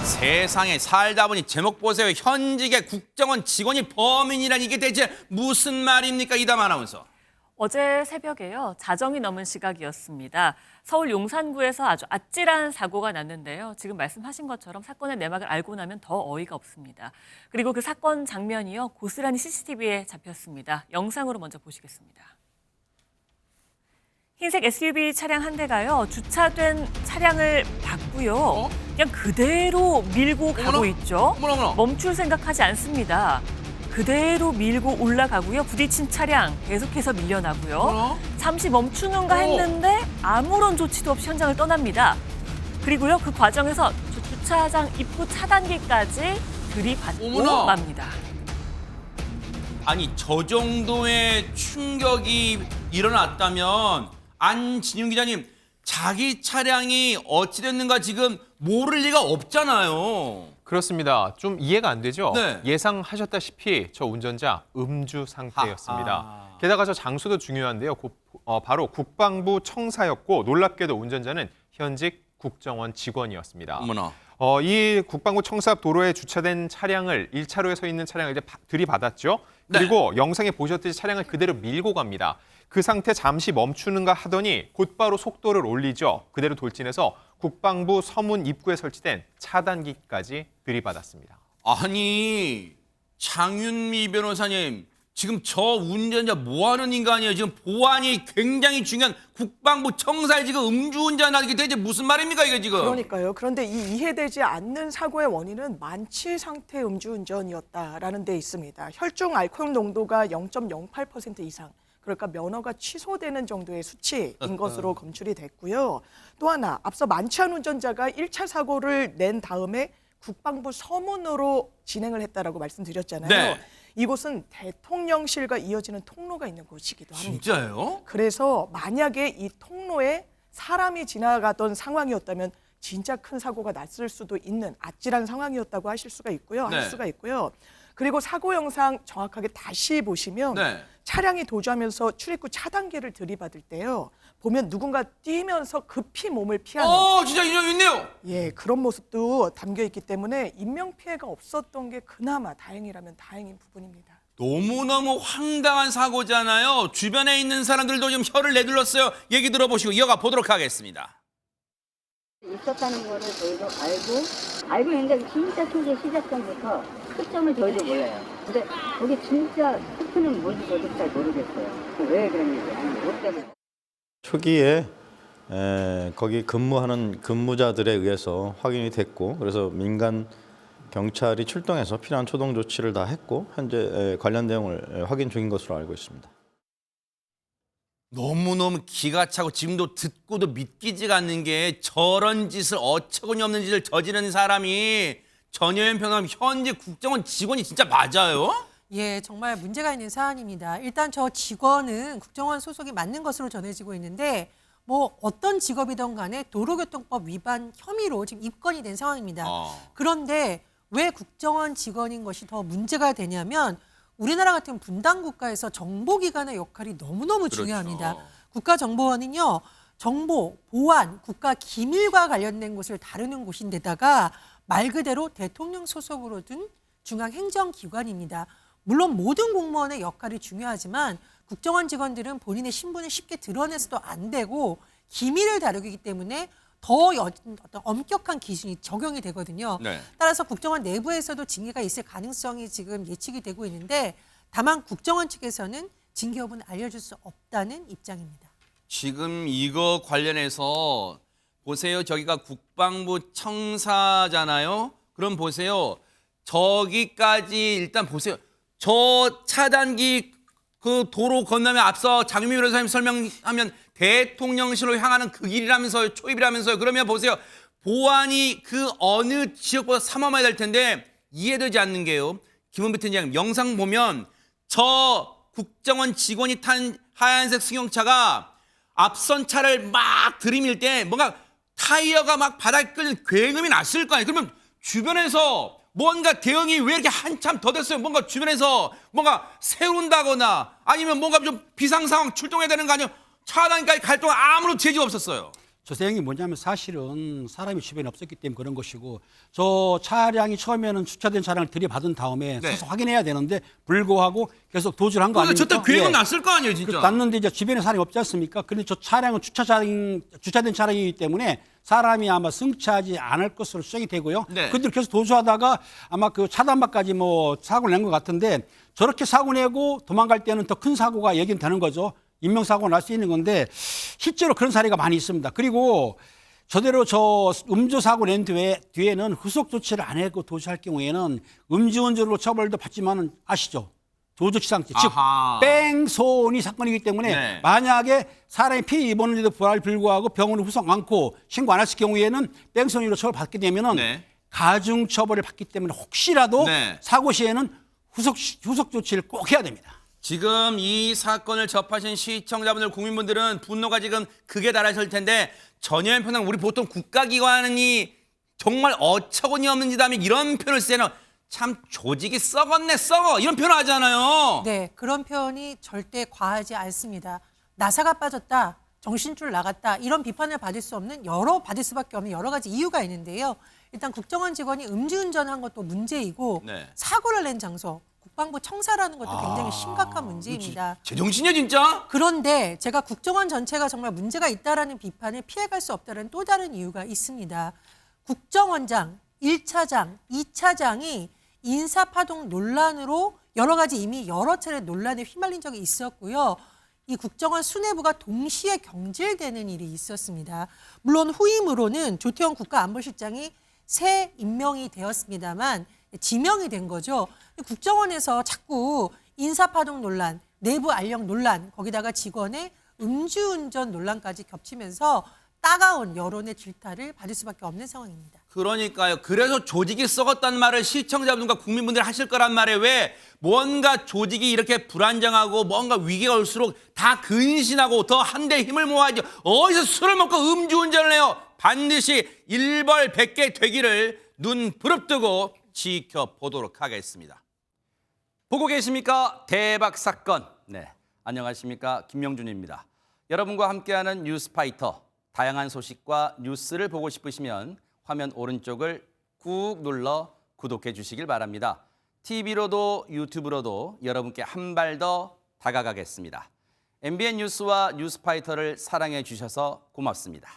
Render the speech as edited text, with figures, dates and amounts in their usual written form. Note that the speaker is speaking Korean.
세상에 살다 보니 제목 보세요. 현직의 국정원 직원이 범인이란 이게 대체 무슨 말입니까? 이담 아나운서. 어제 새벽에요. 자정이 넘은 시각이었습니다. 서울 용산구에서 아주 아찔한 사고가 났는데요. 지금 말씀하신 것처럼 사건의 내막을 알고 나면 더 어이가 없습니다. 그리고 그 사건 장면이요. 고스란히 CCTV에 잡혔습니다. 영상으로 먼저 보시겠습니다. 흰색 SUV 차량 한 대가요. 주차된 차량을 봤고요. 그냥 그대로 밀고 가고 있죠. 어머나. 멈출 생각하지 않습니다. 그대로 밀고 올라가고요. 부딪힌 차량 계속해서 밀려나고요. 잠시 멈추는가 했는데 아무런 조치도 없이 현장을 떠납니다. 그리고요. 그 과정에서 주차장 입구 차단기까지 들이받고 어머나. 맙니다. 아니 저 정도의 충격이 일어났다면 안진용 기자님 자기 차량이 어찌 됐는가 지금 모를 리가 없잖아요. 그렇습니다. 좀 이해가 안 되죠? 네. 예상하셨다시피 저 운전자 음주 상태였습니다. 아하. 게다가 저 장소도 중요한데요. 바로 국방부 청사였고 놀랍게도 운전자는 현직 국정원 직원이었습니다. 어머나. 이 국방부 청사 앞 도로에 주차된 차량을 1차로에 서 있는 차량을 이제 들이받았죠. 그리고 영상에 보셨듯이 차량을 그대로 밀고 갑니다. 그 상태 잠시 멈추는가 하더니 곧바로 속도를 올리죠. 그대로 돌진해서 국방부 서문 입구에 설치된 차단기까지 들이받았습니다. 아니 장윤미 변호사님 지금 저 운전자 뭐하는 인간이에요? 지금 보안이 굉장히 중요한 국방부 청사에 지금 음주운전하는 게 대체 무슨 말입니까 이게 지금? 그러니까요. 그런데 이 이해되지 않는 사고의 원인은 만취 상태 음주운전이었다라는 데 있습니다. 혈중 알코올 농도가 0.08% 이상, 그러니까 면허가 취소되는 정도의 수치인 것으로 검출이 됐고요. 또 하나, 앞서 만취한 운전자가 1차 사고를 낸 다음에 국방부 서문으로 진행을 했다라고 말씀드렸잖아요. 네. 이곳은 대통령실과 이어지는 통로가 있는 곳이기도 합니다. 진짜요? 그래서 만약에 이 통로에 사람이 지나가던 상황이었다면 진짜 큰 사고가 났을 수도 있는 아찔한 상황이었다고 하실 수가 있고요. 네. 할 수가 있고요. 그리고 사고 영상 정확하게 다시 보시면 네. 차량이 도주하면서 출입구 차단기를 들이받을 때요. 보면 누군가 뛰면서 급히 몸을 피하는 진짜 인형 있네요. 예, 그런 모습도 담겨 있기 때문에 인명 피해가 없었던 게 그나마 다행이라면 다행인 부분입니다. 너무너무 황당한 사고잖아요. 주변에 있는 사람들도 좀 혀를 내둘렀어요. 얘기 들어보시고 이어가 보도록 하겠습니다. 있었다는 거를 저희도 알고 있는데 진짜 초기 시작 전부터 초점을 저희도 몰라요. 근데 거기 진짜 스프는 뭔지 저도 잘 모르겠어요. 왜 그랬는지, 아니 뭐 때문에. 초기에 거기 근무하는 근무자들에 의해서 확인이 됐고, 그래서 민간 경찰이 출동해서 필요한 초동 조치를 다 했고 현재 관련 내용을 확인 중인 것으로 알고 있습니다. 너무너무 기가 차고 지금도 듣고도 믿기지가 않는 게 저런 짓을 어처구니 없는 짓을 저지른 사람이 전효연 평론가 현재 국정원 직원이 진짜 맞아요? 예, 정말 문제가 있는 사안입니다. 일단 저 직원은 국정원 소속이 맞는 것으로 전해지고 있는데 뭐 어떤 직업이든 간에 도로교통법 위반 혐의로 지금 입건이 된 상황입니다. 그런데 왜 국정원 직원인 것이 더 문제가 되냐면 우리나라 같은 분단 국가에서 정보기관의 역할이 너무너무 중요합니다. 국가정보원은요, 정보, 보안, 국가 기밀과 관련된 것을 다루는 곳인데다가 말 그대로 대통령 소속으로 둔 중앙행정기관입니다. 물론 모든 공무원의 역할이 중요하지만 국정원 직원들은 본인의 신분을 쉽게 드러내서도 안 되고 기밀을 다루기 때문에 더 어떤 엄격한 기준이 적용이 되거든요. 네. 따라서 국정원 내부에서도 징계가 있을 가능성이 지금 예측이 되고 있는데 다만 국정원 측에서는 징계 여부는 알려줄 수 없다는 입장입니다. 지금 이거 관련해서 보세요. 저기가 국방부 청사잖아요. 그럼 보세요. 저기까지 일단 보세요. 저 차단기 그 도로 건너면 앞서 장윤미 변호사님 설명하면 대통령실로 향하는 그 길이라면서요. 초입이라면서요. 그러면 보세요. 보안이 그 어느 지역보다 삼엄해야 될 텐데 이해되지 않는 게요. 김은배 팀장님 영상 보면 저 국정원 직원이 탄 하얀색 승용차가 앞선 차를 막 들이밀 때 뭔가 타이어가 막 바닥에 끌린 굉음이 났을 거 아니에요. 그러면 주변에서 뭔가 대응이 왜 이렇게 한참 더 됐어요? 뭔가 주변에서 뭔가 세운다거나 아니면 뭔가 좀 비상 상황 출동해야 되는 거 아니에요? 차단까지 갈 동안 아무런 제지가 없었어요. 조세형이 뭐냐면 사실은 사람이 주변에 없었기 때문에 그런 것이고 저 차량이 처음에는 주차된 차량을 들이받은 다음에 네. 서서 확인해야 되는데 불구하고 계속 도주를 한 거 그러니까 아닙니까? 저때 계획은 예. 났을 거 아니에요, 진짜. 났는데 이제 주변에 사람이 없지 않습니까? 그런데 저 차량은 주차된 차량이기 때문에 사람이 아마 승차하지 않을 것으로 추정이 되고요. 네. 그들 계속 도주하다가 아마 그 차단막까지 뭐 사고를 낸 것 같은데 저렇게 사고 내고 도망갈 때는 더 큰 사고가 얘기는 되는 거죠. 인명사고가 날 수 있는 건데 실제로 그런 사례가 많이 있습니다. 그리고 저대로 저 음주 사고 낸 뒤에는 후속 조치를 안 하고 도주할 경우에는 음주운전으로 처벌도 받지만은 아시죠? 조주치상죄, 즉 아하. 뺑소니 사건이기 때문에 네. 만약에 사람이 피해 입었는데도 불구하고 병원을 후속 않고 신고 안 했을 경우에는 뺑소니로 처벌받게 되면은 네. 가중 처벌을 받기 때문에 혹시라도 네. 사고 시에는 후속 조치를 꼭 해야 됩니다. 지금 이 사건을 접하신 시청자분들, 국민분들은 분노가 지금 극에 달하실 텐데 전현 편은 우리 보통 국가기관이 정말 어처구니 없는 짓 하면 이런 표현을 쓰는 참 조직이 썩었네 썩어 이런 표현 하잖아요. 네, 그런 표현이 절대 과하지 않습니다. 나사가 빠졌다, 정신줄 나갔다 이런 비판을 받을 수밖에 없는 여러 가지 이유가 있는데요. 일단 국정원 직원이 음주운전한 것도 문제이고 네. 사고를 낸 장소, 국방부 청사라는 것도 굉장히 심각한 문제입니다. 제정신이야 진짜? 그런데 제가 국정원 전체가 정말 문제가 있다라는 비판을 피해갈 수 없다는 또 다른 이유가 있습니다. 국정원장, 1차장, 2차장이 인사파동 논란으로 이미 여러 차례 논란에 휘말린 적이 있었고요. 이 국정원 수뇌부가 동시에 경질되는 일이 있었습니다. 물론 후임으로는 조태원 국가안보실장이 새 임명이 되었습니다만 지명이 된 거죠. 국정원에서 자꾸 인사파동 논란, 내부 알력 논란, 거기다가 직원의 음주운전 논란까지 겹치면서 따가운 여론의 질타를 받을 수밖에 없는 상황입니다. 그러니까요. 그래서 조직이 썩었다는 말을 시청자분들과 국민분들이 하실 거란 말이에요. 왜? 뭔가 조직이 이렇게 불안정하고 뭔가 위기가 올수록 다 근신하고 더 한데 힘을 모아야죠. 어디서 술을 먹고 음주운전을 해요. 반드시 일벌백계 되기를 눈 부릅뜨고 지켜보도록 하겠습니다. 보고 계십니까? 대박 사건. 네, 안녕하십니까? 김명준입니다. 여러분과 함께하는 뉴스파이터. 다양한 소식과 뉴스를 보고 싶으시면 화면 오른쪽을 꾹 눌러 구독해 주시길 바랍니다. TV로도 유튜브로도 여러분께 한 발 더 다가가겠습니다. MBN 뉴스와 뉴스파이터를 사랑해 주셔서 고맙습니다.